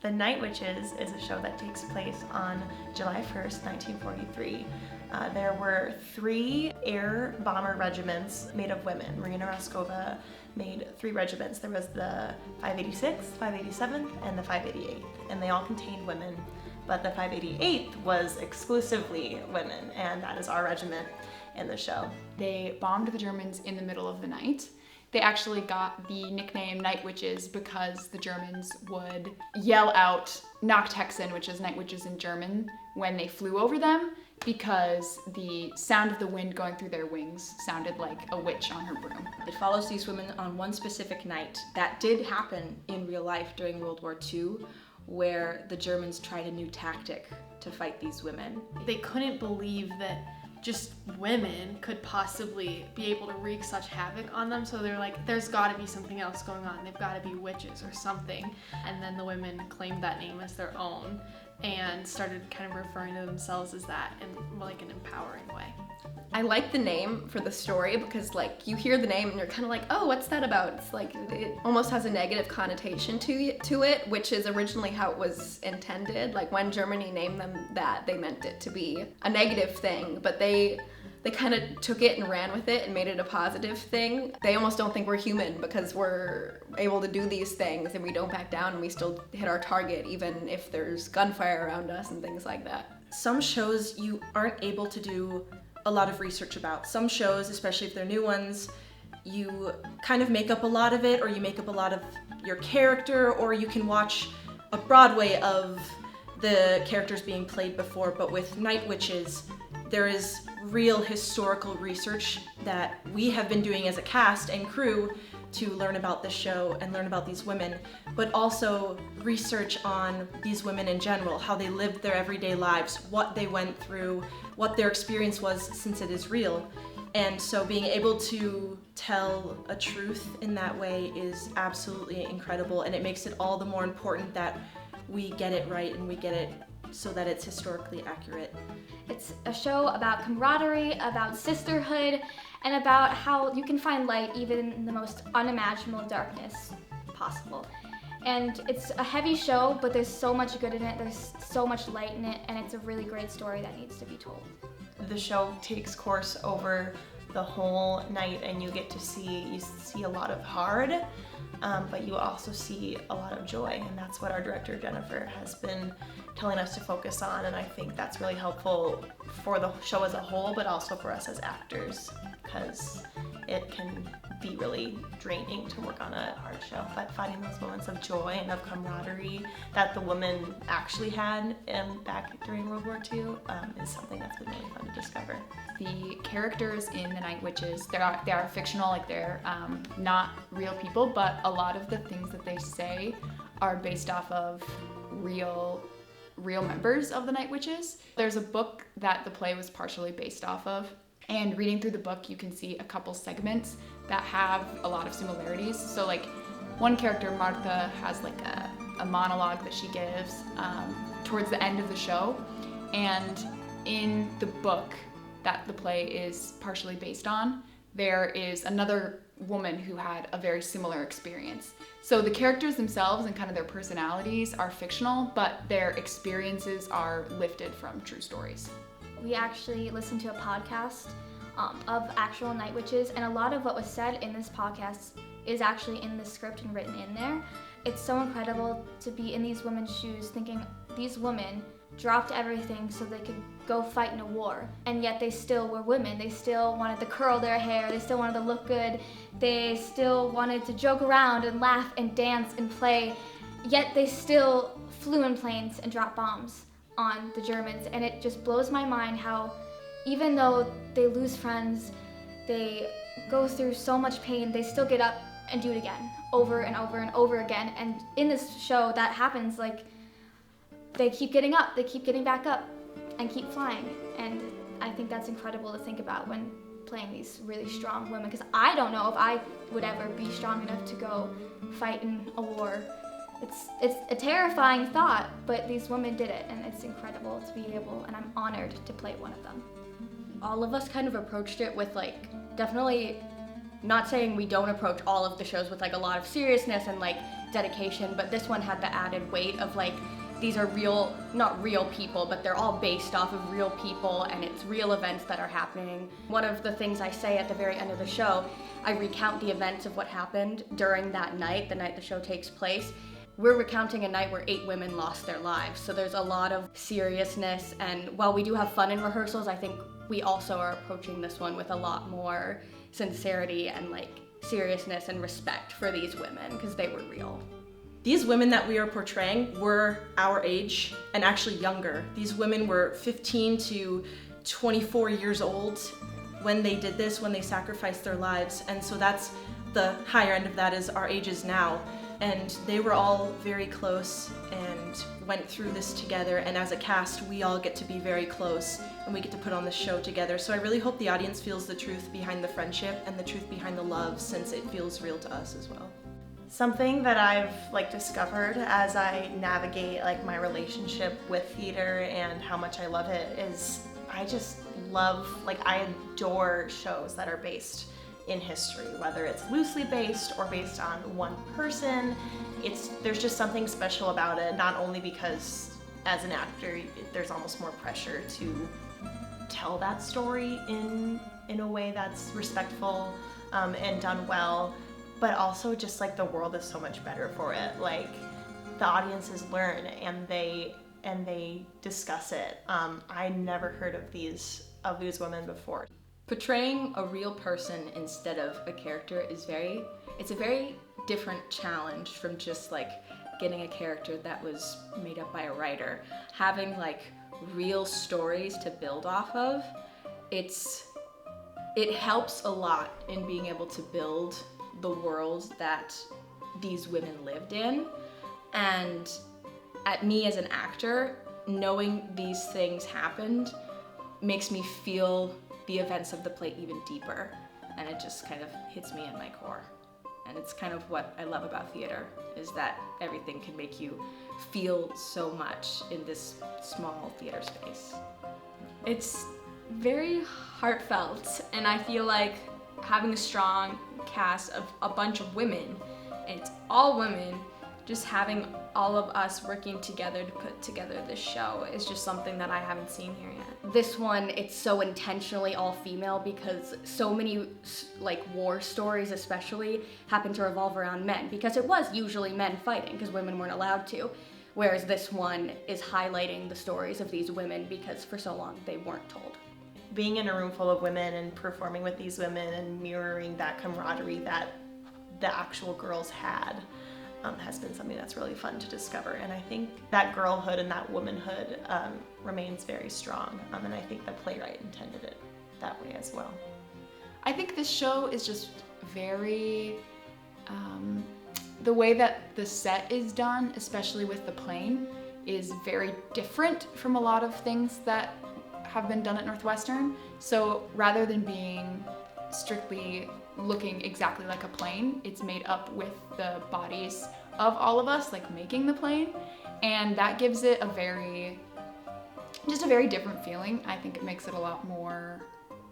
The Night Witches is a show that takes place on July 1st, 1943. There were 3 air bomber regiments made of women. Marina Raskova made 3 regiments. There was the 586th, 587th, and the 588th, and they all contained women. But the 588th was exclusively women, and that is our regiment in the show. They bombed the Germans in the middle of the night. They actually got the nickname Night Witches because the Germans would yell out Nachthexen, which is night witches in German, when they flew over them, because the sound of the wind going through their wings sounded like a witch on her broom. It follows these women on one specific night. That did happen in real life during World War II, where the Germans tried a new tactic to fight these women. They couldn't believe that just women could possibly be able to wreak such havoc on them, so they're like, there's got to be something else going on. They've got to be witches or something. And then the women claimed that name as their own and started kind of referring to themselves as that in like an empowering way. I like the name for the story because like you hear the name and you're kind of like, oh, what's that about? It's like it almost has a negative connotation to it, which is originally how it was intended. Like when Germany named them that, they meant it to be a negative thing, but they kind of took it and ran with it and made it a positive thing. They almost don't think we're human because we're able to do these things and we don't back down and we still hit our target even if there's gunfire around us and things like that. Some shows you aren't able to do a lot of research about. Some shows, especially if they're new ones, you kind of make up a lot of it, or you make up a lot of your character, or you can watch a Broadway of the characters being played before. But with Night Witches, there is real historical research that we have been doing as a cast and crew to learn about the show and learn about these women, but also research on these women in general, how they lived their everyday lives, what they went through, what their experience was, since it is real. And so being able to tell a truth in that way is absolutely incredible, and it makes it all the more important that we get it right and we get it so that it's historically accurate. It's a show about camaraderie, about sisterhood, and about how you can find light even in the most unimaginable darkness possible. And it's a heavy show, but there's so much good in it, there's so much light in it, and it's a really great story that needs to be told. The show takes course over the whole night, and you get to see a lot of hard, but you also see a lot of joy, and that's what our director Jennifer has been telling us to focus on, and I think that's really helpful for the show as a whole, but also for us as actors, because it can be really draining to work on a hard show. But finding those moments of joy and of camaraderie that the women actually had back during World War II is something that's been really fun to discover. The characters in The Night Witches, they are fictional, like they're not real people, but a lot of the things that they say are based off of real members of the Night Witches. There's a book that the play was partially based off of, and reading through the book you can see a couple segments that have a lot of similarities. So like one character, Martha, has like a monologue that she gives towards the end of the show, and in the book that the play is partially based on, there is another woman who had a very similar experience. So the characters themselves and kind of their personalities are fictional, but their experiences are lifted from true stories. We actually listened to a podcast of actual Night Witches, and a lot of what was said in this podcast is actually in the script and written in there. It's so incredible to be in these women's shoes, thinking these women dropped everything so they could go fight in a war, and yet they still were women. They still wanted to curl their hair, they still wanted to look good, they still wanted to joke around and laugh and dance and play, yet they still flew in planes and dropped bombs on the Germans. And it just blows my mind how even though they lose friends, they go through so much pain, they still get up and do it again, over and over and over again. And in this show that happens, like, they keep getting up, they keep getting back up and keep flying. And I think that's incredible to think about when playing these really strong women, because I don't know if I would ever be strong enough to go fight in a war. It's a terrifying thought, but these women did it, and it's incredible to be able, and I'm honored to play one of them. All of us kind of approached it with definitely not saying we don't approach all of the shows with a lot of seriousness and dedication, but this one had the added weight of like, these are real, not real people, but they're all based off of real people, and it's real events that are happening. One of the things I say at the very end of the show, I recount the events of what happened during that night, the night the show takes place. We're recounting a night where 8 women lost their lives, so there's a lot of seriousness, and while we do have fun in rehearsals, I think we also are approaching this one with a lot more sincerity and like seriousness and respect for these women, because they were real. These women that we are portraying were our age and actually younger. These women were 15 to 24 years old when they did this, when they sacrificed their lives. And so that's the higher end of that is our ages now. And they were all very close and went through this together. And as a cast, we all get to be very close and we get to put on this show together. So I really hope the audience feels the truth behind the friendship and the truth behind the love, since it feels real to us as well. Something that I've like discovered as I navigate like my relationship with theater and how much I love it is I just love, like I adore shows that are based in history, whether it's loosely based or based on one person. There's just something special about it, not only because as an actor there's almost more pressure to tell that story in a way that's respectful and done well, but also just like the world is so much better for it. Like the audiences learn and they discuss it. I never heard of these women before. Portraying a real person instead of a character is it's a very different challenge from just like getting a character that was made up by a writer. Having like real stories to build off of, it helps a lot in being able to build the world that these women lived in. And at me as an actor, knowing these things happened makes me feel the events of the play even deeper, and it just kind of hits me at my core. And it's kind of what I love about theater, is that everything can make you feel so much in this small theater space. It's very heartfelt, and I feel like having a strong cast of a bunch of women, it's all women, just having all of us working together to put together this show is just something that I haven't seen here yet. This one, it's so intentionally all female because so many like war stories especially happen to revolve around men, because it was usually men fighting because women weren't allowed to. Whereas this one is highlighting the stories of these women because for so long they weren't told. Being in a room full of women and performing with these women and mirroring that camaraderie that the actual girls had has been something that's really fun to discover. And I think that girlhood and that womanhood remains very strong. And I think the playwright intended it that way as well. I think this show is just very, the way that the set is done, especially with the plane, is very different from a lot of things that have been done at Northwestern. So rather than being strictly looking exactly like a plane, it's made up with the bodies of all of us, like making the plane, and that gives it a very different feeling. I think it makes it a lot more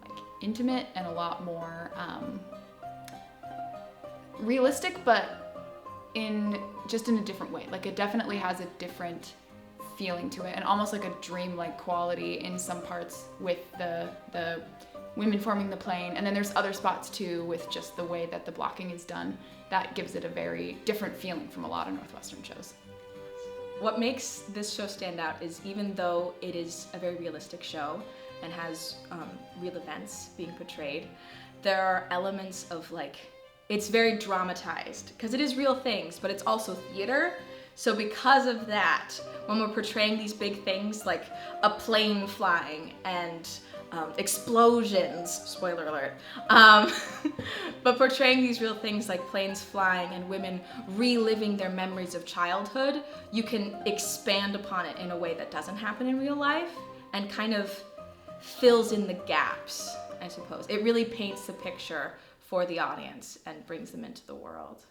like intimate and a lot more realistic, but in a different way. Like it definitely has a different feeling to it, and almost like a dreamlike quality in some parts with the women forming the plane, and then there's other spots too with just the way that the blocking is done that gives it a very different feeling from a lot of Northwestern shows. What makes this show stand out is even though it is a very realistic show and has real events being portrayed, there are elements of like, it's very dramatized because it is real things, but it's also theater. So because of that, when we're portraying these big things like a plane flying and explosions, spoiler alert, but portraying these real things like planes flying and women reliving their memories of childhood, you can expand upon it in a way that doesn't happen in real life and kind of fills in the gaps, I suppose. It really paints the picture for the audience and brings them into the world.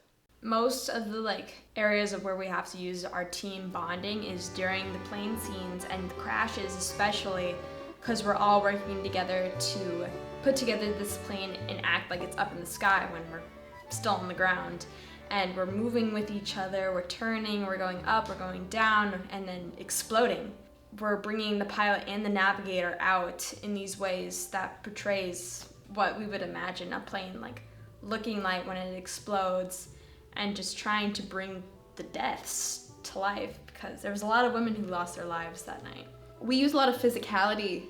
Most of the like areas of where we have to use our team bonding is during the plane scenes and the crashes, especially because we're all working together to put together this plane and act like it's up in the sky when we're still on the ground. and we're moving with each other, we're turning, we're going up, we're going down, and then exploding. We're bringing the pilot and the navigator out in these ways that portrays what we would imagine a plane like looking like when it explodes, and just trying to bring the deaths to life, because there was a lot of women who lost their lives that night. We use a lot of physicality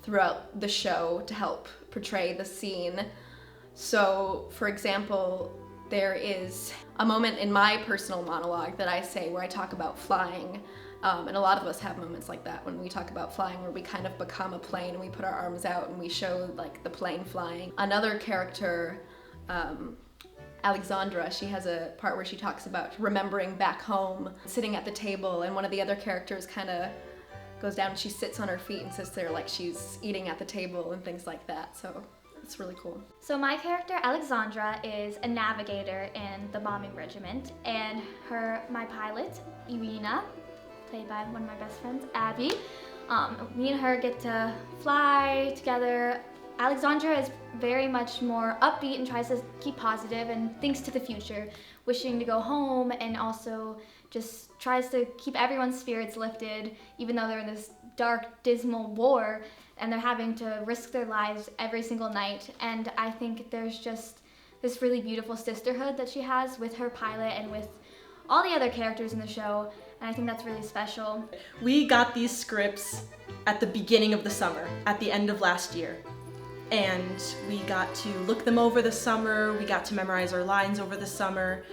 throughout the show to help portray the scene. So, for example, there is a moment in my personal monologue that I say where I talk about flying. And a lot of us have moments like that when we talk about flying, where we kind of become a plane and we put our arms out and we show like the plane flying. Another character, Alexandra, she has a part where she talks about remembering back home, sitting at the table, and one of the other characters kind of goes down and she sits on her feet and sits there like she's eating at the table and things like that. So it's really cool. So my character, Alexandra, is a navigator in the bombing regiment, and my pilot, Irina, played by one of my best friends, Abby. Me and her get to fly together. Alexandra is very much more upbeat and tries to keep positive and thinks to the future, wishing to go home, and also just tries to keep everyone's spirits lifted, even though they're in this dark, dismal war, and they're having to risk their lives every single night. And I think there's just this really beautiful sisterhood that she has with her pilot and with all the other characters in the show, and I think that's really special. We got these scripts at the beginning of the summer, at the end of last year. And we got to look them over the summer, we got to memorize our lines over the summer,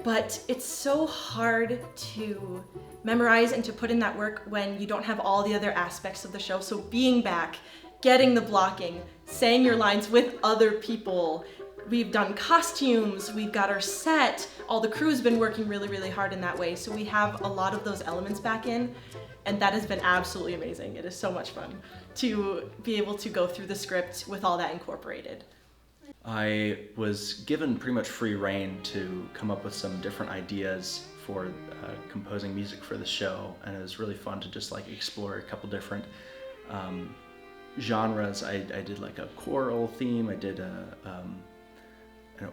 but it's so hard to memorize and to put in that work when you don't have all the other aspects of the show. So being back, getting the blocking, saying your lines with other people, we've done costumes, we've got our set, all the crew's been working really, really hard in that way. So we have a lot of those elements back in, and that has been absolutely amazing. It is so much fun to be able to go through the script with all that incorporated. I was given pretty much free rein to come up with some different ideas for composing music for the show, and it was really fun to just like explore a couple different genres. I did like a choral theme, I did a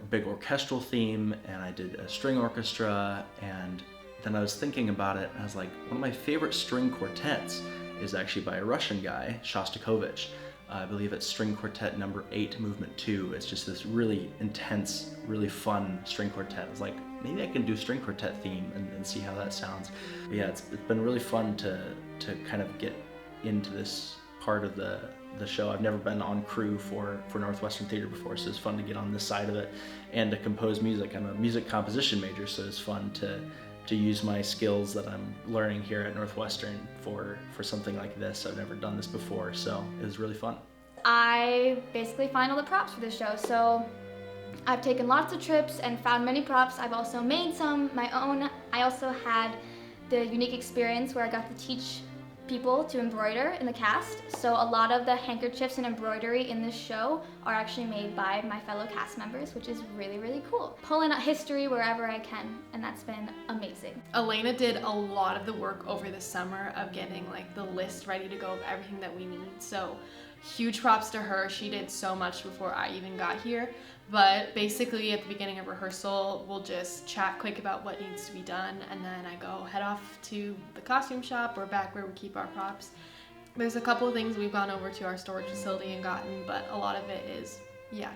big orchestral theme, and I did a string orchestra, and then I was thinking about it and I was like, one of my favorite string quartets is actually by a Russian guy, Shostakovich. I believe it's string quartet number 8, movement 2. It's just this really intense, really fun string quartet. It's like, maybe I can do string quartet theme and see how that sounds. But yeah, it's been really fun to kind of get into this part of the show. I've never been on crew for Northwestern Theater before, so it's fun to get on this side of it and to compose music. I'm a music composition major, so it's fun to use my skills that I'm learning here at Northwestern for something like this. I've never done this before, so it was really fun. I basically find all the props for the show, so I've taken lots of trips and found many props. I've also made some my own. I also had the unique experience where I got to teach people to embroider in the cast, so a lot of the handkerchiefs and embroidery in this show are actually made by my fellow cast members, which is really, really cool. Pulling out history wherever I can, and that's been amazing. Elena did a lot of the work over the summer of getting like the list ready to go of everything that we need, so huge props to her. She did so much before I even got here. But basically at the beginning of rehearsal, we'll just chat quick about what needs to be done, and then I go head off to the costume shop or back where we keep our props. There's a couple of things we've gone over to our storage facility and gotten, but a lot of it is,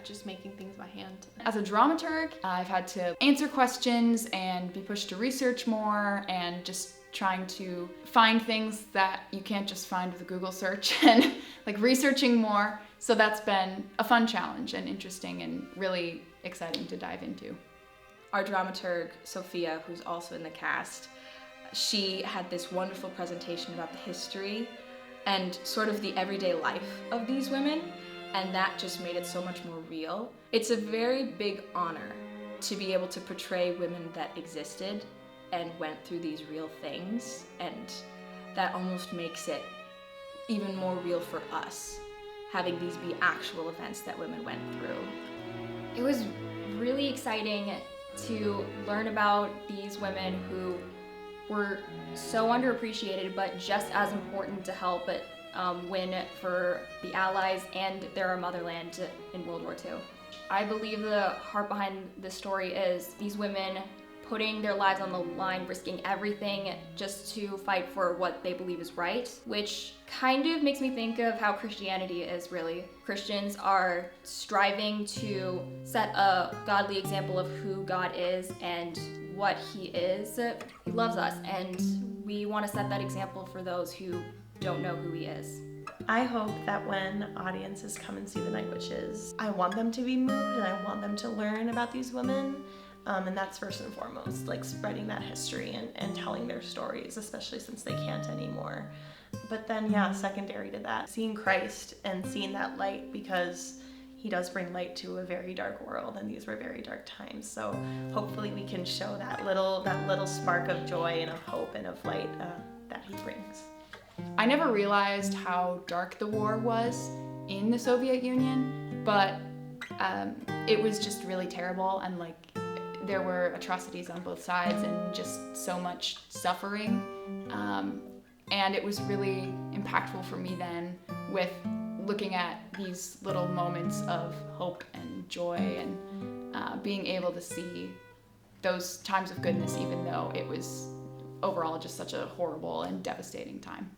just making things by hand. As a dramaturg, I've had to answer questions and be pushed to research more, and just trying to find things that you can't just find with a Google search, and like researching more. So that's been a fun challenge and interesting and really exciting to dive into. Our dramaturg, Sophia, who's also in the cast, she had this wonderful presentation about the history and sort of the everyday life of these women, and that just made it so much more real. It's a very big honor to be able to portray women that existed and went through these real things, and that almost makes it even more real for us, having these be actual events that women went through. It was really exciting to learn about these women who were so underappreciated, but just as important to help it win for the Allies and their motherland in World War II. I believe the heart behind this story is these women putting their lives on the line, risking everything just to fight for what they believe is right, which kind of makes me think of how Christianity is really. Christians are striving to set a godly example of who God is and what he is. He loves us, and we want to set that example for those who don't know who he is. I hope that when audiences come and see The Night Witches, I want them to be moved and I want them to learn about these women. And that's first and foremost, like spreading that history and telling their stories, especially since they can't anymore. But then, yeah, secondary to that, seeing Christ and seeing that light, because he does bring light to a very dark world, and these were very dark times. So hopefully we can show that little spark of joy and of hope and of light that he brings. I never realized how dark the war was in the Soviet Union, but it was just really terrible, and like there were atrocities on both sides and just so much suffering. And it was really impactful for me then with looking at these little moments of hope and joy and being able to see those times of goodness, even though it was overall just such a horrible and devastating time.